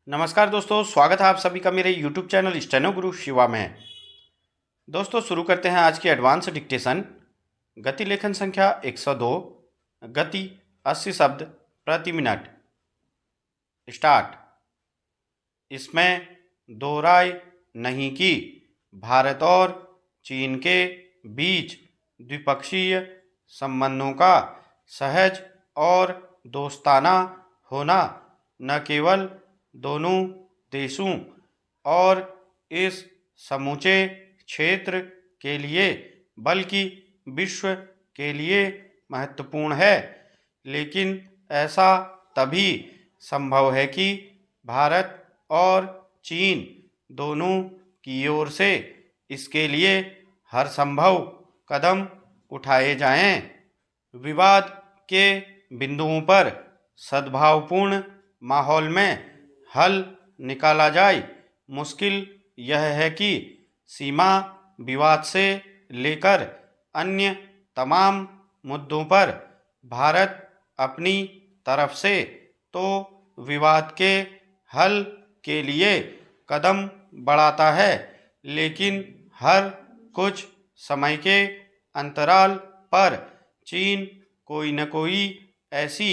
नमस्कार दोस्तों, स्वागत है आप सभी का मेरे YouTube चैनल स्टेनो गुरु शिवा में। दोस्तों शुरू करते हैं आज की एडवांस डिक्टेशन। गति लेखन संख्या 102, गति 80 शब्द प्रति मिनट। स्टार्ट। इसमें दो राय नहीं कि भारत और चीन के बीच द्विपक्षीय संबंधों का सहज और दोस्ताना होना न केवल दोनों देशों और इस समूचे क्षेत्र के लिए बल्कि विश्व के लिए महत्वपूर्ण है, लेकिन ऐसा तभी संभव है कि भारत और चीन दोनों की ओर से इसके लिए हर संभव कदम उठाए जाएं। विवाद के बिंदुओं पर सद्भावपूर्ण माहौल में हल निकाला जाए। मुश्किल यह है कि सीमा विवाद से लेकर अन्य तमाम मुद्दों पर भारत अपनी तरफ से तो विवाद के हल के लिए कदम बढ़ाता है, लेकिन हर कुछ समय के अंतराल पर चीन कोई न कोई ऐसी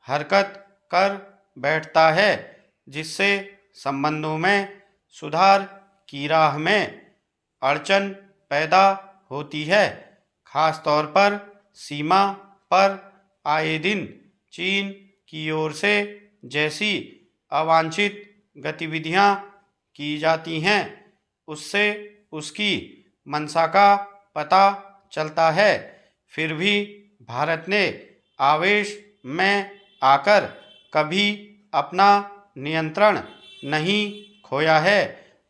हरकत कर बैठता है जिससे संबंधों में सुधार की राह में अड़चन पैदा होती है। खास तौर पर सीमा पर आए दिन चीन की ओर से जैसी अवांछित गतिविधियां की जाती हैं, उससे उसकी मंशा का पता चलता है। फिर भी भारत ने आवेश में आकर कभी अपना नियंत्रण नहीं खोया है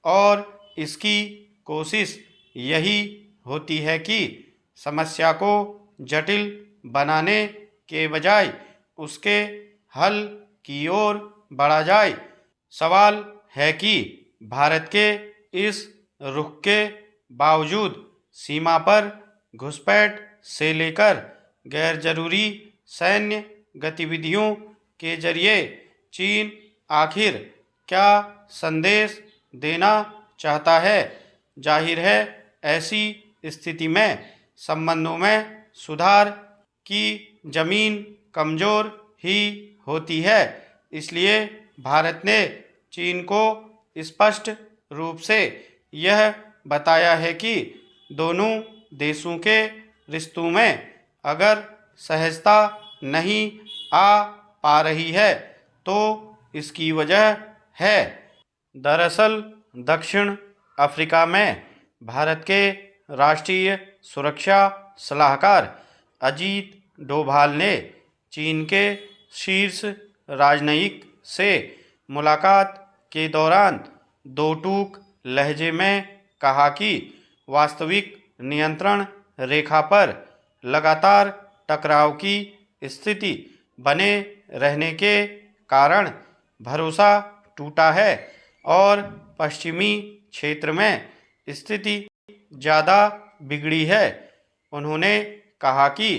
और इसकी कोशिश यही होती है कि समस्या को जटिल बनाने के बजाय उसके हल की ओर बढ़ा जाए। सवाल है कि भारत के इस रुख के बावजूद सीमा पर घुसपैठ से लेकर गैर जरूरी सैन्य गतिविधियों के जरिए चीन आखिर क्या संदेश देना चाहता है। जाहिर है ऐसी स्थिति में संबंधों में सुधार की जमीन कमजोर ही होती है। इसलिए भारत ने चीन को स्पष्ट रूप से यह बताया है कि दोनों देशों के रिश्तों में अगर सहजता नहीं आ पा रही है तो इसकी वजह है। दरअसल दक्षिण अफ्रीका में भारत के राष्ट्रीय सुरक्षा सलाहकार अजीत डोभाल ने चीन के शीर्ष राजनयिक से मुलाकात के दौरान दो टूक लहजे में कहा कि वास्तविक नियंत्रण रेखा पर लगातार टकराव की स्थिति बने रहने के कारण भरोसा टूटा है और पश्चिमी क्षेत्र में स्थिति ज़्यादा बिगड़ी है। उन्होंने कहा कि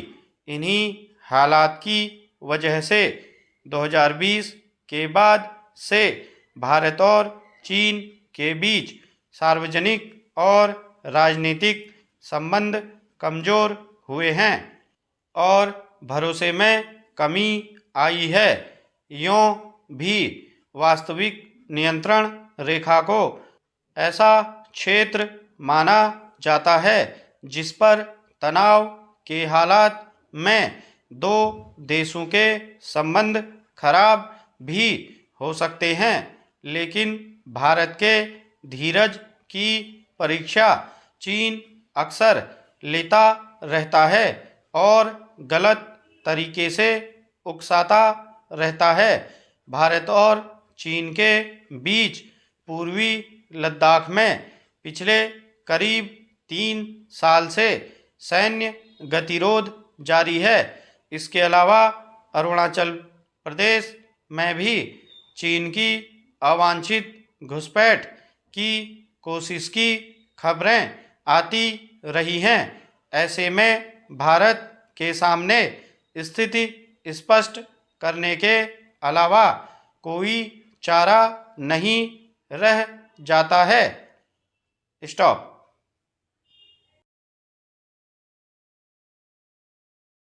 इन्हीं हालात की वजह से 2020 के बाद से भारत और चीन के बीच सार्वजनिक और राजनीतिक संबंध कमज़ोर हुए हैं और भरोसे में कमी आई है। यों भी वास्तविक नियंत्रण रेखा को ऐसा क्षेत्र माना जाता है जिस पर तनाव के हालात में दो देशों के संबंध खराब भी हो सकते हैं, लेकिन भारत के धीरज की परीक्षा चीन अक्सर लेता रहता है और गलत तरीके से उकसाता रहता है। भारत और चीन के बीच पूर्वी लद्दाख में पिछले करीब 3 साल से सैन्य गतिरोध जारी है। इसके अलावा अरुणाचल प्रदेश में भी चीन की अवांछित घुसपैठ की कोशिश की खबरें आती रही हैं। ऐसे में भारत के सामने स्थिति स्पष्ट करने के अलावा कोई चारा नहीं रह जाता है। स्टॉप।